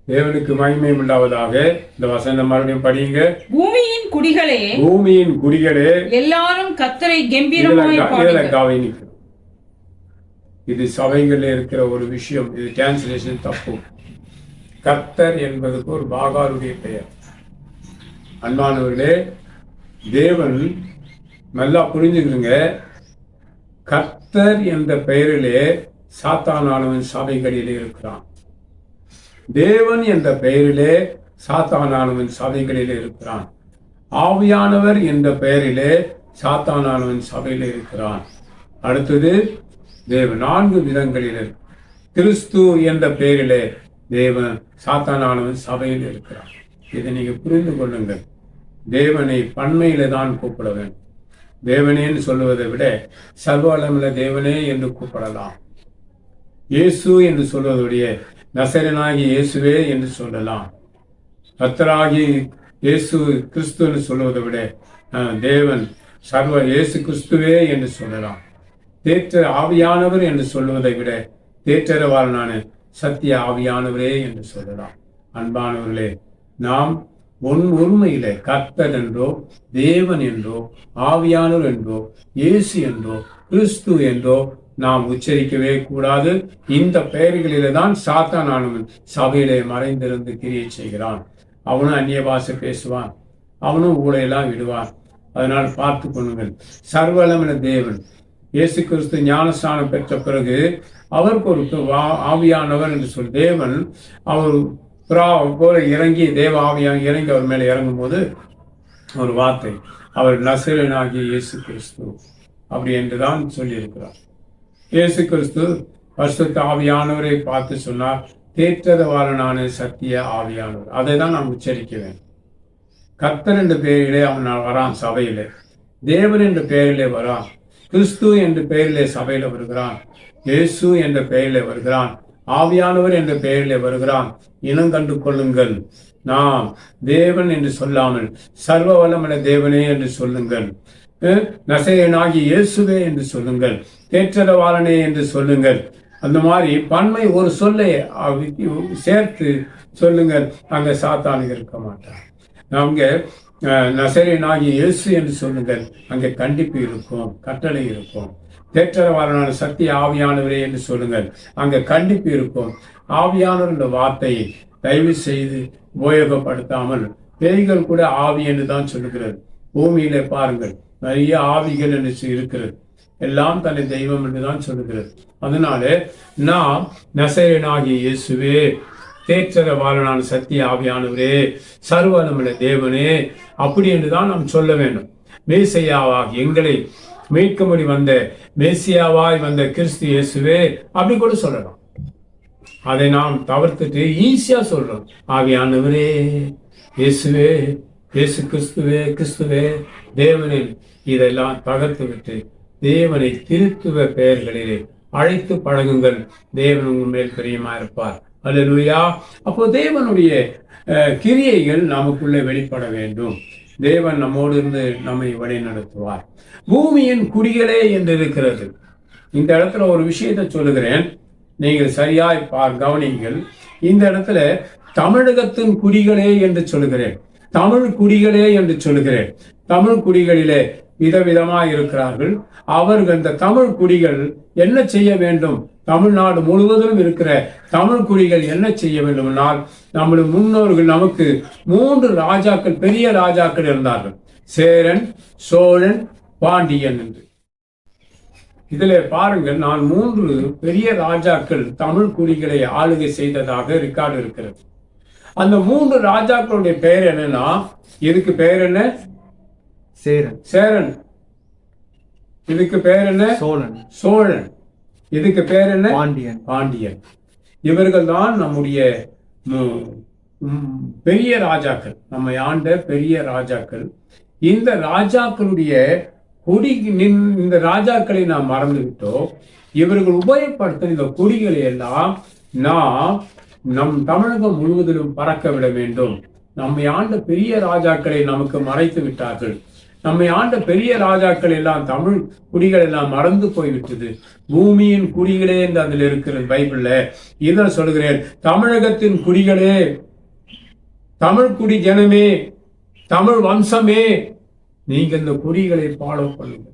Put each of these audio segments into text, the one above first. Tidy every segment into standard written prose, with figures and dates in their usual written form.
தேவனுக்கு மகிமை உண்டாவதாக. இந்த வசனம் மறுபடியும் படியுங்க. பூமியின் குடிகளே, பூமியின் குடிகளே, எல்லாரும் கர்த்தரை கம்பீரமாய் பாடுங்கள். கவனிக்கணும். இது சபைகளில் இருக்கிற ஒரு விஷயம். இது டிரான்ஸ்லேஷன் தப்பு. கர்த்தர் என்பதுக்கு ஒரு பாகாருடைய பெயர். அன்பானவர்களே, தேவன் நல்லா புரிஞ்சுக்கிறீங்க. கர்த்தர் என்ற பெயரிலே சாத்தானானவன் சபைகளிலே இருக்கிறான். தேவன் என்ற பெயரிலே சாத்தானானவன் சபைகளிலே இருக்கிறான். ஆவியானவர் என்ற பெயரிலே சாத்தானானவன் சபையிலே இருக்கிறான். அடுத்தது தேவன் 4 விதங்களில். கிறிஸ்து என்ற பெயரிலே தேவன் சாத்தானானவன் சபையில் இருக்கிறான். இதை நீங்க புரிந்து கொள்ளுங்கள். தேவனை பன்மையில தான் கூப்பிட வேண்டும். தேவனேன்னு சொல்லுவதை விட சர்வவல்லமையுள்ள தேவனே என்று கூப்பிடலாம். இயேசு என்று சொல்வதுடைய நசரேயனாகிய இயேசுவே என்று சொல்லலாம். கர்த்தராகிய இயேசு கிறிஸ்து என்று சொல்வதை விட தேவன் சர்வ இயேசு கிறிஸ்துவே என்று சொல்லலாம். தேற்ற ஆவியானவர் என்று சொல்வதை விட தேற்றரவாளனான சத்திய ஆவியானவரே என்று சொல்லலாம். அன்பானவர்களே, நாம் உண்மையில கர்த்தர் என்றோ தேவன் என்றோ ஆவியானவர் என்றோ இயேசு என்றோ கிறிஸ்து என்றோ நாம் உச்சரிக்கவே கூடாது. இந்த பெயர்களிலே தான் சாத்தானானவன் சபையிலே மறைந்திருந்து கிரியை செய்கிறான். அவனும் அந்நிய பாஷை பேசுவான், அவனும் ஊழையெல்லாம் விடுவான். அதனால் பார்த்து கொள்ளுங்கள். சர்வவல்லமையுள்ள தேவன் இயேசு கிறிஸ்து ஞானஸ்நானம் பெற்ற பிறகு அவருக்கு ஒரு ஆவியானவர் என்று சொல் தேவன் அவர் போல இறங்கி தேவ ஆவியாக இறங்கி அவர் மேலே இறங்கும் போது ஒரு வார்த்தை, அவர் நசரேயனாகிய இயேசு கிறிஸ்து அப்படி என்றுதான் சொல்லியிருக்கிறார். இயேசு கிறிஸ்து பரிசுத்த ஆவியானவரை பார்த்து சொன்னார், தேற்றரவாளனான சத்திய ஆவியானவர். அதை தான் நாம் உச்சரிக்க வேண்டும். கர்த்தர் என்ற பெயரிலே அவன் வரான் சபையிலே, தேவன் என்ற பெயரிலே வரான், கிறிஸ்து என்ற பெயரிலே சபையில வருகிறான், இயேசு என்ற பெயரிலே வருகிறான், ஆவியானவர் என்ற பெயரிலே வருகிறான். இனம் கண்டு கொள்ளுங்கள். நாம் தேவன் என்று சொல்லாமல் சர்வ வல்லமையுள்ள தேவனே என்று சொல்லுங்கள். நசரேயனாகிய இயேசுவே என்று சொல்லுங்கள். தேற்றரவாளனே என்று சொல்லுங்கள். அந்த மாதிரி பன்மை ஒரு சொல்லை சேர்த்து சொல்லுங்கள். அங்க சாத்தான் இருக்க மாட்டான். நாங்க நசரேயனாகிய இயேசு என்று சொல்லுங்கள். அங்கே கண்டிப்பு இருக்கும், கட்டளை இருக்கும். தேற்றரவாளனான சத்திய ஆவியானவரே என்று சொல்லுங்கள். அங்கே கண்டிப்பு இருக்கும். ஆவியானவர் என்ற வார்த்தையை தயவு செய்து உபயோகப்படுத்தாமல் பேய்கள் கூட ஆவி என்று தான் சொல்லுகிறது. பூமியிலே பாருங்கள், நிறைய ஆவிகள் என்று இருக்கிறது. எல்லாம் தன்னை தெய்வம் என்று தான் சொல்லுகிறது. அதனால நாம் நசரேயனாகிய இயேசுவே, தேற்றரவாளனான சத்திய ஆவியானவரே, சர்வவல்லமையுள்ள தேவனே அப்படி என்றுதான் நாம் சொல்ல வேண்டும். மேசியாவாக எங்களை மீட்கும்படி வந்த மேசியாவாய் வந்த கிறிஸ்து இயேசுவே அப்படி கூட சொல்லலாம். அதை நாம் தவிர்த்துட்டு ஈஸியா சொல்றோம், ஆவியானவரே, இயேசுவே, இயேசு கிறிஸ்துவே, கிறிஸ்துவே, தேவனில் இதெல்லாம் தகர்த்து விட்டு தேவனை திருத்துவ பெயர்களிலே அழைத்து பழகுங்கள். தேவன் உங்கள் மேல் பிரியமா இருப்பார். அல்லேலூயா. அப்போ தேவனுடைய கிரியைகள் நமக்குள்ளே வெளிப்பட வேண்டும். தேவன் நம்மோடு இருந்து நம்மை வழி நடத்துவார். பூமியின் குடிகளே என்று இருக்கிறது. இந்த இடத்துல ஒரு விஷயத்தை சொல்லுகிறேன், நீங்கள் சரியாய் கவனிங்கள். இந்த இடத்துல தமிழகத்தின் குடிகளே என்று சொல்லுகிறேன், தமிழ் குடிகளே என்று சொல்லுகிறேன். தமிழ் குடிகளிலே விதவிதமாய் இருக்கிறார்கள். அவர்கள் இந்த தமிழ் குடிகள் என்ன செய்ய வேண்டும்? தமிழ்நாடு முழுவதும் இருக்கிற தமிழ் குடிகள் என்ன செய்ய வேண்டும்னால், நம்முடைய முன்னோர்கள் நமக்கு 3 ராஜாக்கள், பெரிய ராஜாக்கள் இருந்தார்கள், சேரன், சோழன், பாண்டியன் என்று. இதில் பாருங்கள், நான் 3 பெரிய ராஜாக்கள் தமிழ் குடிகளை ஆளுகை செய்ததாக ரெக்கார்டு இருக்கிறது. அந்த 3 ராஜாக்களுடைய பெயர் என்னன்னா, இதுக்கு பெயர் என்ன? சேரன். சேரன். இதுக்கு பெயர் என்ன? சோழன். சோழன். இதுக்கு பேர் என்ன? பாண்டியன். பாண்டியன். இவர்கள் தான் நம்முடைய பெரிய ராஜாக்கள், நம்மை ஆண்ட பெரிய ராஜாக்கள். இந்த ராஜாக்களுடைய இந்த ராஜாக்களை நாம் மறந்து விட்டோம். இவர்கள் உபயோகப்படுத்த இந்த கொடிகளை எல்லாம் நாம் நம் தமிழகம் முழுவதிலும் பறக்க விட வேண்டும். நம்மை ஆண்ட பெரிய ராஜாக்களை நமக்கு மறைத்து விட்டார்கள். நம்மை ஆண்ட பெரிய ராஜாக்கள் எல்லாம் தமிழ் குடிகள் எல்லாம் மறந்து போய்விட்டது. பூமியின் குடிகளே என்று அதில் இருக்கிறது பைபிள்ல. இதை சொல்கிறேன், தமிழகத்தின் குடிகளே, தமிழ் குடி ஜனமே, தமிழ் வம்சமே, நீங்க இந்த குடிகளை ஃபாலோ பண்ணுங்க.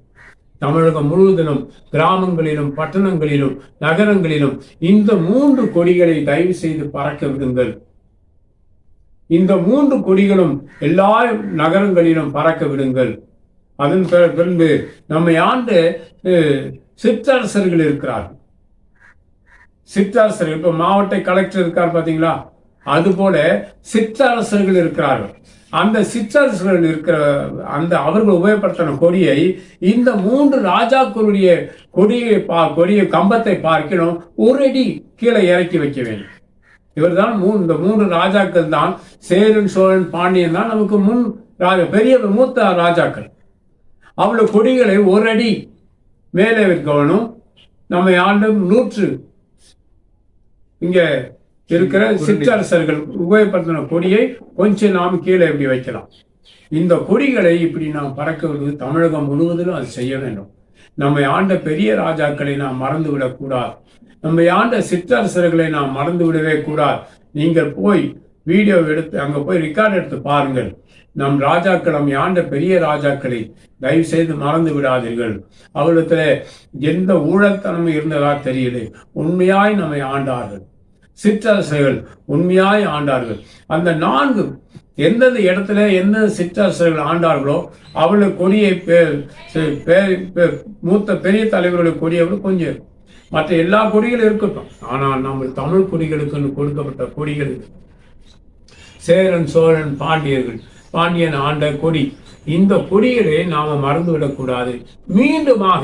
தமிழகம் முழுவதிலும், கிராமங்களிலும், பட்டணங்களிலும், நகரங்களிலும் இந்த 3 கொடிகளை தயவு செய்து பறக்க விடுங்கள். இந்த 3 கொடிகளும் எல்லா நகரங்களிலும் பறக்க விடுங்கள். அதன் பின்பு நம்மை ஆண்டு சிற்றரசர்கள் இருக்கிறார்கள். சிற்றரசர்கள், இப்ப மாவட்ட கலெக்டர் இருக்கார் பாத்தீங்களா, அது போல சிற்றரசர்கள் இருக்கிறார்கள். அந்த சிற்றரசர்கள் இருக்கிற அந்த அவர்கள் உபயோகப்படுத்தின கொடியை இந்த 3 ராஜாக்களுடைய கொடியை கம்பத்தை பார்க்கணும், ஒரு அடி கீழே இறக்கி வைக்க வேண்டும். இவர் தான் இந்த 3 ராஜாக்கள் தான், சேரன், சோழன், பாண்டியன் தான் நமக்கு முன் பெரிய மூத்த ராஜாக்கள். அவ்வளவு கொடிகளை ஒரு அடி மேலே வைக்கணும். நம்ம ஆண்டு 100 இங்க இருக்கிற சிற்றரசர்கள் உபயோகப்படுத்தின கொடியை கொஞ்சம் நாம் கீழே இப்படி வைக்கலாம். இந்த கொடிகளை இப்படி நாம் பறக்க விடுவது தமிழகம் முழுவதிலும் அது செய்ய வேண்டும். நம்மை ஆண்ட பெரிய ராஜாக்களை நாம் மறந்து விடக்கூடாது. நம்மை ஆண்ட சிற்றரசர்களை நாம் மறந்து விடவே கூடாது. நீங்கள் போய் வீடியோ எடுத்து அங்கே போய் ரெக்கார்ட் எடுத்து பாருங்கள். நம் ராஜாக்கள், நம்மை ஆண்ட பெரிய ராஜாக்களை தயவு செய்து மறந்து விடாதீர்கள். அவரிடத்துல எந்த ஊழல்தனமும் இருந்ததா தெரியல. உண்மையாய் நம்மை ஆண்டார்கள். சிற்றரசர்கள் உண்மையாய் ஆண்டார்கள். அந்த 4 எந்தெந்த இடத்துல எந்த சிற்றரசர்கள் ஆண்டார்களோ அவளுடைய கொடியை மூத்த பெரிய தலைவர்களுடைய கொடியை விட கொஞ்சம் மற்ற எல்லா கொடிகளும் இருக்கட்டும். ஆனால் நம்ம தமிழ் கொடிகளுக்கு கொடுக்கப்பட்ட கொடிகள் சேரன், சோழன், பாண்டியன் ஆண்ட கொடி, இந்த கொடிகளை நாம மறந்துவிடக்கூடாது. மீண்டுமாக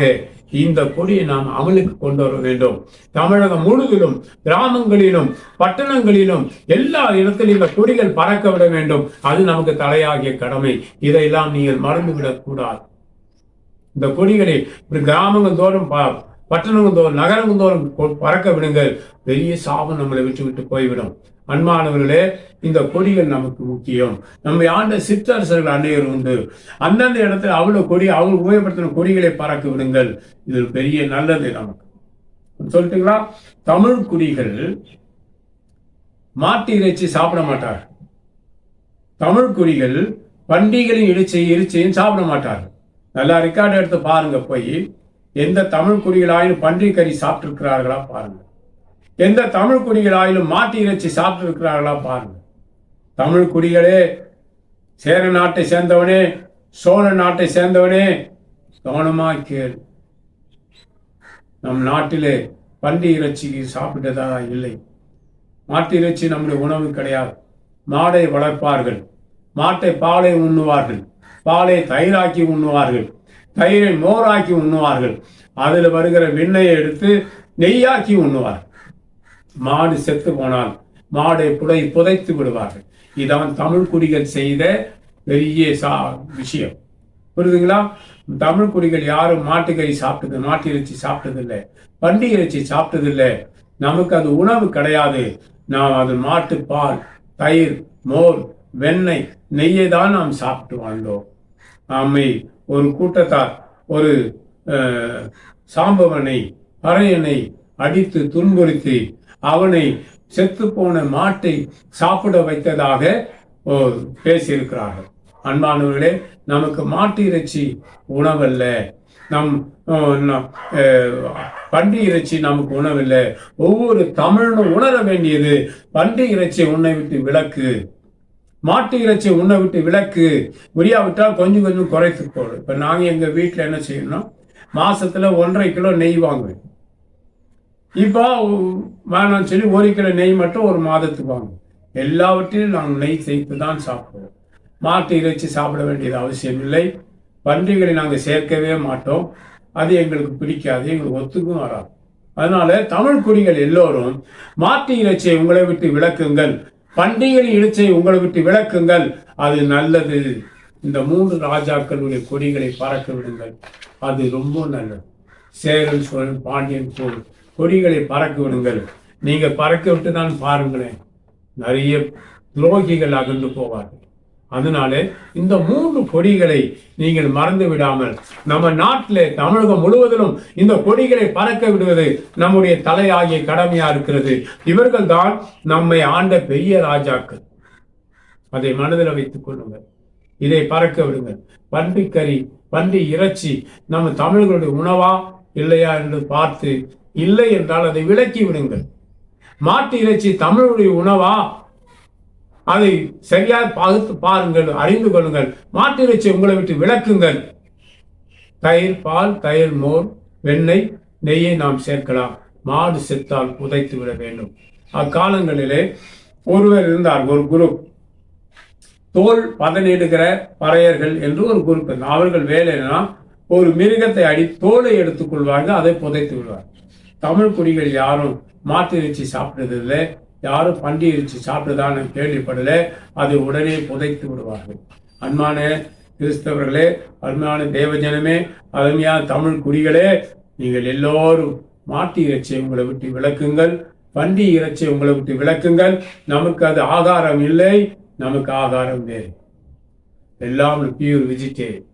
இந்த கொடியை நாம் அமலுக்கு கொண்டு வர வேண்டும். தமிழகம் முழுவதிலும், கிராமங்களிலும், பட்டணங்களிலும், எல்லா இடத்திலும் இந்த கொடிகள் பறக்க விட வேண்டும். அது நமக்கு தலையாகிய கடமை. இதையெல்லாம் நீங்கள் மறந்துவிடக் கூடாது. இந்த கொடிகளை கிராமங்கள் தோறும், பட்டணங்கள் தோறும், நகரங்கள் தோறும் பறக்க விடுங்கள். பெரிய சாபம் நம்மளை விட்டு போய்விடும். அன்பானவர்களே, இந்த கொடிகள் நமக்கு முக்கியம். நம்ம ஆண்ட சிற்றரசர்கள் அன்னையர் உண்டு. அந்தந்த இடத்துல அவ்வளவு கொடி, அவங்க உபயோகப்படுத்தின கொடிகளை பறக்க விடுங்கள். இது பெரிய நல்லது நமக்கு. சொல்லிட்டீங்களா? தமிழ் குடிகள் மாட்டு இறைச்சி சாப்பிட மாட்டார்கள். தமிழ் குடிகள் பண்டிகைகளின் இறைச்சியும் சாப்பிட மாட்டார்கள். நல்லா ரெக்கார்டு எடுத்து பாருங்க. போய் எந்த தமிழ் குடிகளாயினும் பன்றிக் கறி சாப்பிட்டு இருக்கிறார்களா பாருங்க. எந்த தமிழ் குடிகளாயிலும் மாட்டு இறைச்சி சாப்பிட்டு இருக்கிறார்களா பாருங்க. தமிழ் குடிகளே, சேர நாட்டை சேர்ந்தவனே, சோழ நாட்டை சேர்ந்தவனே, கவனமா கேள். நம் நாட்டிலே பன்றி இறைச்சி சாப்பிட்டதா இல்லை. மாட்டு இறைச்சி நம்முடைய உணவு கிடையாது. மாடை வளர்ப்பார்கள், மாட்டை பாலை உண்ணுவார்கள், பாலை தயிராக்கி உண்ணுவார்கள், தயிரை மோராக்கி உண்ணுவார்கள், அதில் வருகிற வெண்ணெயை எடுத்து நெய்யாக்கி உண்ணுவார்கள். மாடு செத்து போனால் மாடை புதைத்து விடுவார்கள். இதான் தமிழ் குடிகள் செய்த பெரிய விஷயம். புரியுதுங்களா? தமிழ் குடிகள் யாரும் மாட்டுக்கறி சாப்பிட்டது, மாட்டு இறைச்சி சாப்பிட்டதில்லை, பன்றி இறைச்சி சாப்பிட்டதில்லை. நமக்கு அது உணவு கிடையாது. நாம் அது மாட்டு பால், தயிர், மோர், வெண்ணெய், நெய்யை தான் நாம் சாப்பிட்டு வாழ்ந்தோம். நம்மை ஒரு கூட்டத்தார் ஒரு சாம்பவனை, பறையனை அடித்து துன்புறுத்தி அவனை செத்து போன மாட்டை சாப்பிட வைத்ததாக பேசியிருக்கிறார்கள். அன்பானவர்களே, நமக்கு மாட்டு இறைச்சி உணவல்ல. பன்றி இறைச்சி நமக்கு உணவில்லை. ஒவ்வொரு தமிழனும் உணர வேண்டியது, பன்றி இறைச்சி உன்னை விட்டு விலக்கு, மாட்டு இறைச்சி உன்னை விட்டு விலக்கு. முடியாவிட்டால் கொஞ்சம் கொஞ்சம் குறைத்து போடு. இப்போ நாங்கள் எங்கள் வீட்டில் என்ன செய்யணும், மாசத்துல 1.5 கிலோ நெய் வாங்குவேன். இப்போ வேணாம்னு சொல்லி 1 கிலோ நெய் மட்டும் ஒரு மாதத்துக்கு வாங்குவோம். எல்லாவற்றையும் நாங்கள் நெய் சேர்த்து தான் சாப்பிடுவோம். மாட்டு இறைச்சி சாப்பிட வேண்டியது அவசியம் இல்லை. பன்றிகளை நாங்கள் சேர்க்கவே மாட்டோம். அது எங்களுக்கு பிடிக்காது, எங்களுக்கு ஒத்துக்கும் வராது. அதனால தமிழ் குடிகள் எல்லோரும் மாட்டு இறைச்சியை உங்களை விட்டு விளக்குங்கள், பண்டிகைகளின் இறைச்சியை உங்களை விட்டு விளக்குங்கள். அது நல்லது. இந்த 3 ராஜாக்களுடைய கொடிகளை பறக்க விடுங்கள். அது ரொம்ப நல்லது. சேரன், சோழன், பாண்டியன் கொடிகளை பறக்க விடுங்கள். நீங்க பறக்க விட்டு தான் பாருங்களேன், நிறைய துரோகிகள் அகன்று போவார்கள். அதனாலே இந்த 3 கொடிகளை நீங்கள் மறந்து விடாமல், நம்ம நாட்டிலே தமிழகம் முழுவதிலும் இந்த கொடிகளை பறக்க விடுவது நம்முடைய தலையாகிய கடமையா இருக்கிறது. இவர்கள் தான் நம்மை ஆண்ட பெரிய ராஜாக்கள். அதை மனதில் வைத்துக் கொள்ளுங்கள். இதை பறக்க விடுங்கள். பன்றிக்கறி, பன்றி இறைச்சி நம்ம தமிழர்களுடைய உணவா இல்லையா என்று பார்த்து, இல்லை என்றால் அதை விலக்கி விடுங்கள். மாட்டு இறைச்சி தமிழருடைய உணவா, அதை சரியாக பகுத்து பாருங்கள், அறிந்து கொள்ளுங்கள். மாட்டு இறைச்சி உங்களை விட்டு விளக்குங்கள். தயிர், பால், தயிர், மோர், வெண்ணெய், நெய்யை நாம் சேர்க்கலாம். மாடு செத்தால் புதைத்து விட வேண்டும். அக்காலங்களிலே ஒருவர் இருந்தார், ஒரு குரூப், தோல் பதனிடுகிற பறையர்கள் என்று ஒரு குரூப் இருந்தார். அவர்கள் வேலைன்னா ஒரு மிருகத்தை அடி தோலை எடுத்துக் கொள்வார்கள், அதை புதைத்து விடுவார். தமிழ் குடிகள் யாரும் மாட்டு இறைச்சி சாப்பிட்டதில்லை, யாரும் பன்றி இறைச்சி சாப்பிட்டதான்னு கேள்விப்படல. அதை உடனே புதைத்து விடுவார்கள். அன்பான கிறிஸ்தவர்களே, அருமையான தேவஜனமே, அருமையான தமிழ் குடிகளே, நீங்கள் எல்லோரும் மாட்டு இறைச்சியை உங்களை விட்டு விளக்குங்கள். பன்றி இறைச்சியை உங்களை விட்டு விளக்குங்கள். நமக்கு அது ஆகாரம் இல்லை, நமக்கு ஆகாரம் வேறு. எல்லாம் பியூர் வெஜிடேரியன்.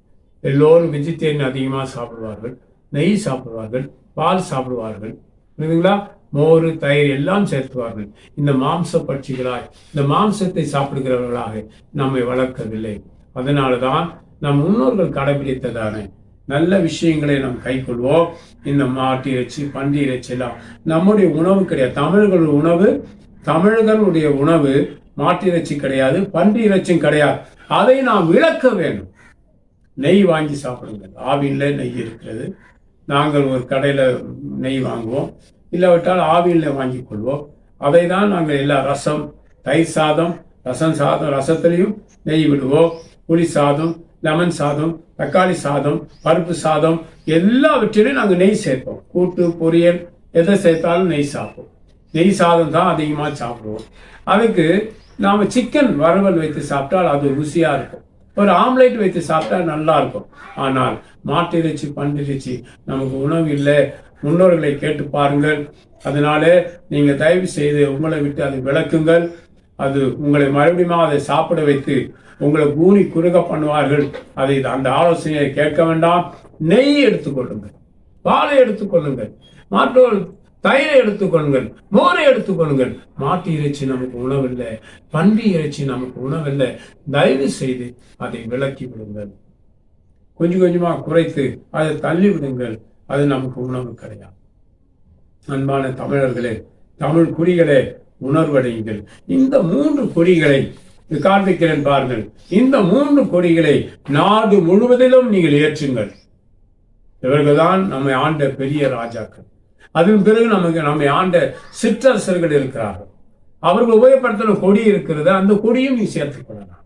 எல்லோரும் வெஜிடேரியன் அதிகமாக சாப்பிடுவார்கள், நெய் சாப்பிடுவார்கள், பால் சாப்பிடுவார்கள், புரியுதுங்களா? மோர், தயிர் எல்லாம் சேர்த்துவார்கள். இந்த மாம்ச பட்சிகளாய், இந்த மாம்சத்தை சாப்பிடுகிறவர்களாக நம்மை வளர்க்கவில்லை. அதனால தான் நம் முன்னோர்கள் கடைபிடித்ததான நல்ல விஷயங்களை நாம் கை கொள்வோம். இந்த மாட்டு இறைச்சி, பன்றி இறைச்சி எல்லாம் நம்முடைய உணவு கிடையாது. தமிழர்களுடைய உணவு, தமிழர்களுடைய உணவு மாட்டு இறைச்சி கிடையாது, பன்றி இறைச்சியும் கிடையாது. அதை நாம் விளக்க வேண்டும். நெய் வாங்கி சாப்பிடுங்கள். ஆவின்ல நெய் இருக்கிறது. நாங்கள் ஒரு கடையில் நெய் வாங்குவோம், இல்லாவிட்டால் ஆவியில் வாங்கி கொள்வோம். அதை தான் நாங்கள் எல்லா ரசம், தயிர் சாதம், சாதம், ரசத்திலையும் நெய் விடுவோம். புளி சாதம், லெமன் சாதம், தக்காளி சாதம், பருப்பு சாதம் எல்லாவற்றிலையும் நாங்கள் நெய் சேர்ப்போம். கூட்டு, பொரியல் எதை சேர்த்தாலும் நெய் சாப்பிடுவோம். நெய் சாதம் தான் அதிகமாக சாப்பிடுவோம். அதுக்கு நாம் சிக்கன் வறுவல் வைத்து சாப்பிட்டால் அது ருசியாக இருக்கும். ஒரு ஆம்லேட் வைத்து சாப்பிட்டா நல்லா இருக்கும். ஆனால் மாட்டு இறைச்சி, பன்றி இறைச்சி நமக்கு உணவு இல்லை. முன்னோர்களை கேட்டு பாருங்கள். அதனால நீங்கள் தயவு செய்து உங்களை விட்டு அதை விளக்குங்கள். அது உங்களை மறுபடியும் அதை சாப்பிட வைத்து உங்களை கூனி குறுக பண்ணுவார்கள். அதை அந்த ஆலோசனையை கேட்க வேண்டாம். நெய் எடுத்துக்கொள்ளுங்கள், பாலை எடுத்துக்கொள்ளுங்கள், மாற்றோர் தயிரை எடுத்துக்கொள்ளுங்கள், மோரை எடுத்துக்கொள்ளுங்கள். மாட்டு இறைச்சி நமக்கு உணவில்லை, பன்றி இறைச்சி நமக்கு உணவில்லை. தயவு செய்து அதை விலக்கி விடுங்கள். கொஞ்சம் கொஞ்சமாக குறைத்து அதை தள்ளி விடுங்கள். அது நமக்கு உணவு கிடையாது. அன்பான தமிழர்களே, தமிழ் குடிகளே, உணர்வடையுங்கள். இந்த 3 கொடிகளை காண்பிக்கிறேன் பாருங்கள். இந்த 3 கொடிகளை நாடு முழுவதிலும் நீங்கள் ஏற்றுங்கள். இவர்கள்தான் நம்மை ஆண்ட பெரிய ராஜாக்கள். அதன் பிறகு நம்மை ஆண்ட சிற்றரசர்கள் இருக்கிறார்கள். அவர்கள் உபயோகப்படுத்தின கொடி இருக்கிறது. அந்த கொடியும் நீ சேர்த்துக்கொள்ளலாம்.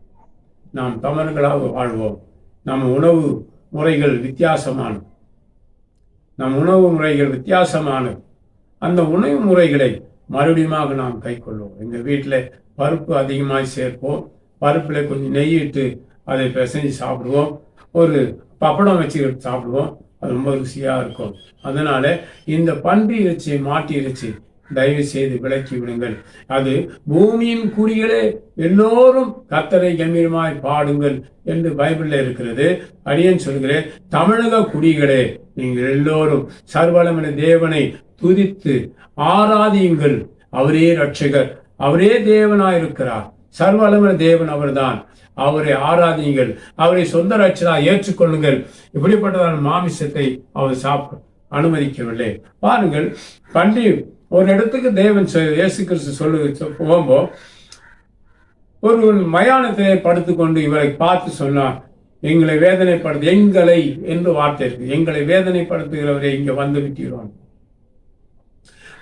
நாம் தமிழர்களாக வாழ்வோம். நம் உணவு முறைகள் வித்தியாசமானது. அந்த உணவு முறைகளை மறுபடியும் நாம் கை கொள்வோம். எங்கள் வீட்டில் பருப்பு அதிகமாக சேர்ப்போம். பருப்பில் கொஞ்சம் நெய்யிட்டு அதை பிசைஞ்சு சாப்பிடுவோம். ஒரு பப்படம் வச்சுக்கிட்டு சாப்பிடுவோம். அது ரொம்ப ருசியாக இருக்கும். அதனால இந்த பன்றி இறைச்சி, மாட்டு இறைச்சி தயவு செய்து விலக்கி விடுங்கள். அது பூமியின் குடிகளே எல்லோரும் கர்த்தரை கம்பீரமாய் பாடுங்கள் என்று பைபிளில் இருக்கிறது. அடியேன் சொல்கிறேன், தமிழக குடிகளே, நீங்கள் எல்லோரும் சர்வவல்லமையுள்ள தேவனை துதித்து ஆராதியுங்கள். அவரே ரட்சகர், அவரே தேவனாயிருக்கிறார். சர்வவல்லமையுள்ள தேவன் அவர்தான். அவரை ஆராதியுங்கள், அவரை சொந்த ரட்சகராக ஏற்றுக்கொள்ளுங்கள். இப்படிப்பட்டதான மாமிசத்தை அவர் அனுமதிக்கவில்லை. பாருங்கள், பன்றி ஒரு இடத்துக்கு தேவன் இயேசு கிறிஸ்து போகும்போது ஒரு மயானத்திலே படுத்துக்கொண்டு இவரை பார்த்து சொன்னார், எங்களை என்று வார்த்தை இருக்கு. எங்களை வேதனைப்படுத்துகிறவரை இங்க வந்து விட்டுகிறோம்.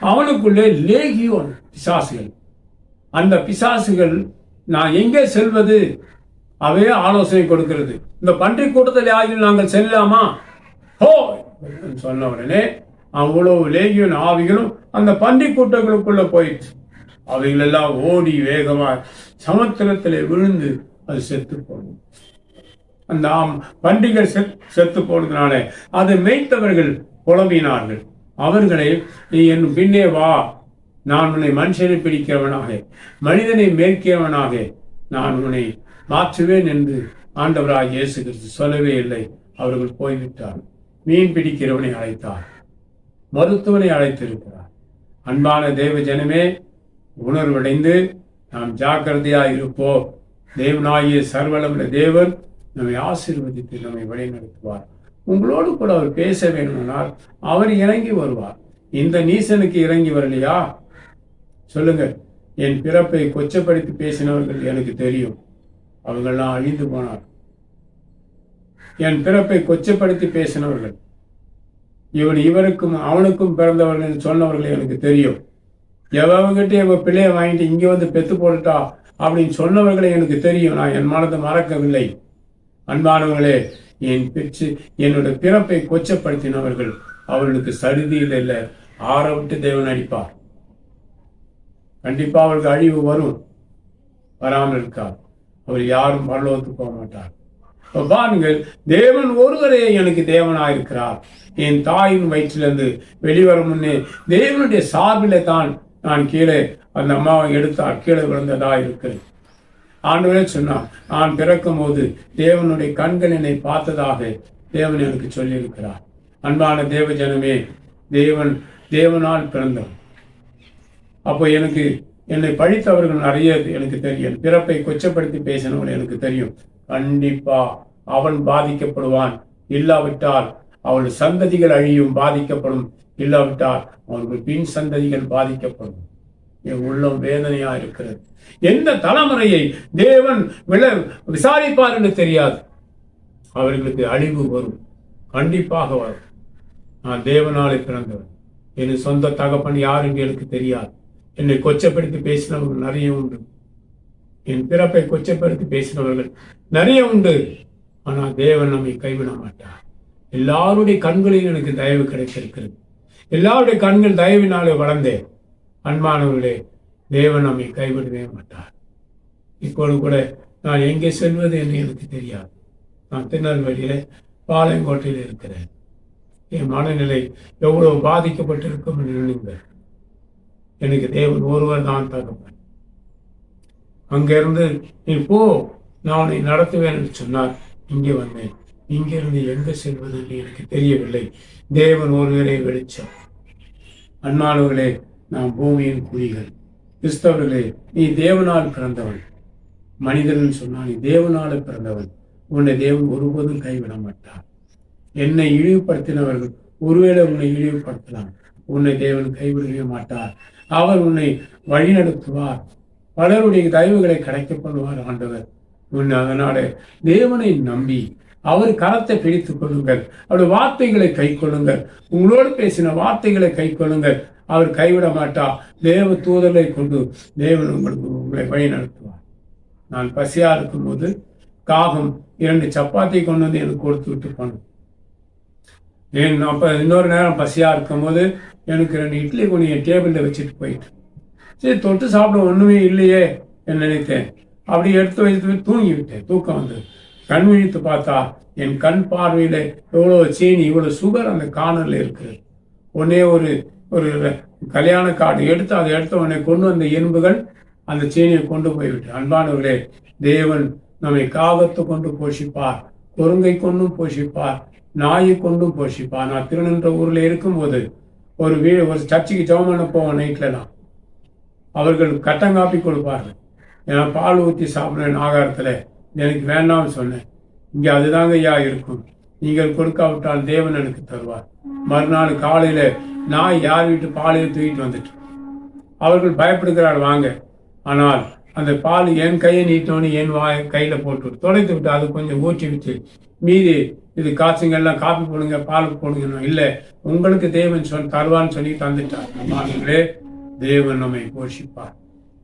அவனுக்குள்ளே லேகியோன் பிசாசுகள். அந்த பிசாசுகள் நான் எங்கே செல்வது அவே ஆலோசனை கொடுக்கிறது. இந்த பன்றி கூட்டத்தில் ஆகியும் நாங்கள் செல்லலாமா? ஹோ சொன்ன உடனே அவ்வளவு லேகியோன் ஆவிகளும் அந்த பன்றி கூட்டங்களுக்குள்ள போயிடுச்சு. அவைகள் எல்லாம் ஓடி வேகமாக சமுத்திரத்தில் விழுந்து அது செத்து போடும். அந்த பன்றிகள் செத்து போனதுனால அதை மேய்த்தவர்கள் புலம்பினார்கள். அவர்களை, நீ என் பின்னே வா, நான் உன்னை மனுஷனை பிடிக்கிறவனாக, மனிதனை மேற்கிறவனாக நான் உன்னை மாற்றுவேன் என்று ஆண்டவராய் இயேசு கிறிஸ்து சொல்லவே இல்லை. அவர்கள் போய்விட்டார். மீன் பிடிக்கிறவனை அழைத்தார், மருத்துவனை அழைத்திருக்கிறார். அன்பான தேவ ஜனமே, உணர்வடைந்து நாம் ஜாக்கிரதையாய் இருப்போம். தேவனாகிய சர்வவல்லமை தேவன் நம்மை ஆசீர்வதித்து நம்மை வழிநடத்துவார். உங்களோடு கூட அவர் பேச வேண்டுமானால் அவர் இறங்கி வருவார். இந்த நீசனுக்கு இறங்கி வரலையா? சொல்லுங்க. என் பிறப்பை கொச்சப்படுத்தி பேசினவர்கள் எனக்கு தெரியும், அவங்கெல்லாம் அழிந்து போனார். என் பிறப்பை கொச்சப்படுத்தி பேசினவர்கள், இவருக்கும் அவனுக்கும் பிறந்தவர்கள் சொன்னவர்கள் எனக்கு தெரியும். எவங்கிட்ட இவ பிள்ளைய வாங்கிட்டு இங்க வந்து பெத்து போட்டுட்டா அப்படின்னு சொன்னவர்களை எனக்கு தெரியும். நான் என் மனதை மறக்கவில்லை. அன்பானவர்களே, என்னுடைய பிறப்பை கொச்சப்படுத்தினவர்கள் அவர்களுக்கு சடுதியில் இல்லை, ஆற விட்டு தேவன் அடிப்பார். கண்டிப்பா அவருக்கு அழிவு வரும், வராமல் இருக்கார். அவர் யாரும் பரலோகத்துக்கு போக மாட்டார். பாருங்கள், தேவன் ஒருவரே எனக்கு தேவனாயிருக்கிறார். என் தாயின் வயிற்றிலிருந்து வெளிவர முன்னே தேவனுடைய சார்பிலே தான் நான் கீழே அந்த அம்மாவை எடுத்தார், கீழே விழுந்ததா இருக்கிறேன். ஆண்டவரே சொன்னார், நான் பிறக்கும் போது தேவனுடைய கண்கள் என்னை பார்த்ததாக தேவன் எனக்கு சொல்லியிருக்கிறார். அன்பான தேவ ஜனமே, தேவனால் பிறந்தவன். அப்போ என்னை பழித்தவர்கள் நிறைய எனக்கு தெரியும். பிறப்பை கொச்சப்படுத்தி பேசினவர்கள் எனக்கு தெரியும். கண்டிப்பா அவன் பாதிக்கப்படுவான். இல்லாவிட்டால் அவள் சந்ததிகள் அழியும், பாதிக்கப்படும். இல்லாவிட்டால் அவர்கள் பின் சந்ததிகள் பாதிக்கப்படும். என் உள்ளம் வேதனையா இருக்கிறது. எந்த தலைமுறையை தேவன் விசாரிப்பார் என்று தெரியாது. அவர்களுக்கு அழிவு வரும், கண்டிப்பாக வரும். நான் தேவனாலே பிறந்தவன். என் சொந்த தகப்பன் யார் என்று எனக்கு தெரியாது. என்னை கொச்சப்படுத்தி பேசினவர்கள் நிறைய உண்டு. என் பிறப்பை கொச்சப்படுத்தி பேசினவர்கள் நிறைய உண்டு. ஆனால் தேவன் நம்மை கைவிட மாட்டார். எல்லாருடைய கண்களில் எனக்கு தயவு கிடைத்திருக்கிறது. எல்லாருடைய கண்கள் தயவினாலே வளர்ந்தேன். அன்பானவர்களே, தேவன் நம்மை கைவிடவே மாட்டார். இப்போது கூட நான் எங்கே செல்வது என்று எனக்கு தெரியாது. நான் திருநெல்வேலியில பாளையங்கோட்டையில் இருக்கிறேன். என் மனநிலை எவ்வளவு பாதிக்கப்பட்டிருக்கும் என்று நினைங்கள். எனக்கு தேவன் ஒருவர் தான் தகப்பன். அங்கிருந்து நீ போ, நான் உன்னை நடத்துவேன் என்று சொன்னார். இங்கே வந்தேன். இங்கிருந்து எங்க செல்வது என்று எனக்கு தெரியவில்லை. தேவன் ஒருவரே வெளிச்சம். அன்பானவர்களே, நாம் பூமியின் குழிகள். கிறிஸ்தவர்களே, நீ தேவனால் பிறந்தவன். மனிதன் சொன்னால் நீ தேவனால பிறந்தவன். உன்னை தேவன் ஒருபோதும் கைவிட மாட்டார். என்னை இழிவுபடுத்தினவர்கள் ஒருவேளை உன்னை இழிவுபடுத்தலாம், உன்னை தேவன் கைவிடவே மாட்டார். அவர் உன்னை வழிநடத்துவார். பலருடைய தயவுகளை கிடைக்க பண்ணுவார் ஆண்டவர். அதனால தேவனை நம்பி அவர் கரத்தை பிடித்துக் கொள்ளுங்கள். அவருடைய வார்த்தைகளை கை கொள்ளுங்கள். உங்களோடு பேசின வார்த்தைகளை கை கொள்ளுங்கள். அவர் கைவிட மாட்டார். தேவ தூதரை கொண்டு தேவன் உங்களை வழி நடத்துவார். நான் பசியா இருக்கும் போது காகம் 2 சப்பாத்தி கொண்டு வந்து எனக்கு கொடுத்து விட்டு போனேன். அப்ப இன்னொரு நேரம் பசியா இருக்கும் போது எனக்கு 2 இட்லி கொண்டு என் டேபிள்ல வச்சுட்டு போயிட்டு, சரி தொட்டு சாப்பிட ஒண்ணுமே இல்லையே என்று நினைத்தேன். அப்படி எடுத்து வைத்து தூங்கி விட்டேன். தூக்கம் வந்து கண் விழித்து பார்த்தா என் கண் பார்வையில எவ்வளவு சீனி, இவ்வளவு சுகர் அந்த கார்னர்ல இருக்குது. உடனே ஒரு கல்யாண கார்டு எடுத்து அதை எடுத்த உடனே கொண்டு வந்த எறும்புகள் அந்த சீனியை கொண்டு போய்விட்டு. அன்பானவர்களே, தேவன் நம்மை காகத்தை கொண்டு போஷிப்பார், குரங்கை கொண்டும் போஷிப்பார், நாயை கொண்டும் போஷிப்பார். நான் திருநென்ற ஊர்ல இருக்கும்போது ஒரு சர்ச்சுக்கு ஜெபம் பண்ண போவோம். நைட்லாம் அவர்கள் கட்டங்காப்பி கொடுப்பார்கள். ஏன்னா பால் ஊற்றி சாப்பிட்றேன் ஆகாரத்துல, எனக்கு வேண்டாம்னு சொன்னேன். இங்க அதுதாங்க ஐயா இருக்கும். நீங்கள் கொடுக்காவிட்டால் தேவன் எனக்கு தருவார். மறுநாள் காலையில நாய் யார் வீட்டு பாலையும் தூக்கிட்டு வந்துட்டு அவர்கள் பயப்படுகிறார் வாங்க. ஆனால் அந்த பால் என் கையை நீட்டோன்னு என் கையில போட்டு தொலைத்து விட்டு அது கொஞ்சம் ஊற்றி விட்டு மீதி இது காய்ச்சுங்கெல்லாம் காப்பி போடுங்க, பால் போடுங்க. இல்லை, உங்களுக்கு தேவன் தருவான்னு சொல்லி தந்துட்டார். நம்மளே தேவன் நம்மை போஷிப்பார்.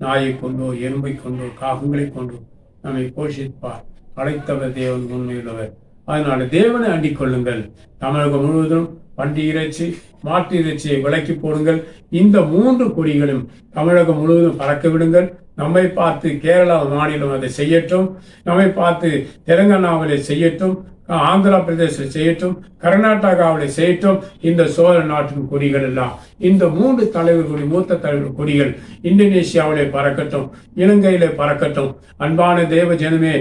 நாயை கொண்டோ எறும்பை கொண்டோ காகங்களை கொண்டோ நம்மை போஷிப்பார். அழைத்தவர் தேவன் உண்மையுள்ளவர். அதனால தேவனை அண்டிக் கொள்ளுங்கள். தமிழகம் முழுவதும் பண்டி இறைச்சி, மாட்டு இறைச்சியை விலக்கி போடுங்கள். இந்த 3 கொடிகளும் தமிழகம் முழுவதும் பறக்க விடுங்கள். நம்மை பார்த்து கேரளா மாநிலம் அதை செய்யட்டும், நம்மை பார்த்து தெலுங்கானாவிலே செய்யட்டும், ஆந்திரா பிரதேசத்தில் செய்யட்டும், கர்நாடகாவில் செய்யட்டும், இந்த சோழ நாட்டின் கொடிகள் எல்லாம், இந்த 3 தலைவர்களுடைய மூத்த தலைவர் கொடிகள் இந்தோனேசியாவிலே பறக்கட்டும், இலங்கையிலே பறக்கட்டும். அன்பான தேவ ஜனமே,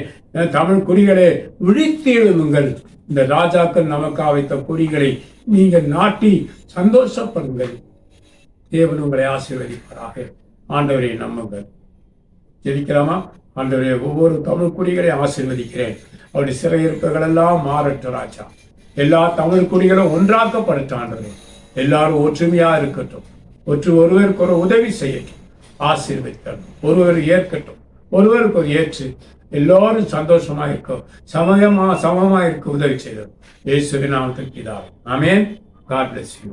தமிழ் கொடிகளே விழித்து எழுதுங்கள். இந்த ராஜாக்கள் நமக்காக வைத்த கொடிகளை நீங்கள் நாட்டி சந்தோஷப்படுங்கள். தேவன் உங்களை ஆசீர்வதிப்பாராக. ஆண்டவரை நம்புங்கள். ஜெபிக்கலாமா? ஆண்டவரே, ஒவ்வொரு தமிழ் குடிகளையும் ஆசீர்வதிக்கிறேன். அவருடைய சிறையிருப்புகள் எல்லாம் மாறட்டும் ராஜா. எல்லா தமிழ் குடிகளும் ஒன்றாக்கப்படட்டும் ஆண்டவரே. எல்லாரும் ஒற்றுமையா இருக்கட்டும். ஒருவருக்கு ஒரு உதவி செய்யட்டும். ஆசீர்வதிக்கட்டும். ஒருவர் ஏற்கட்டும், ஒருவருக்கு ஒரு ஏற்று எல்லாரும் சந்தோஷமா இருக்கும், சமமா இருக்க உதவி செய்தோம். இயேசுவின் நாமத்தில் பிதாவே. ஆமென். God bless you.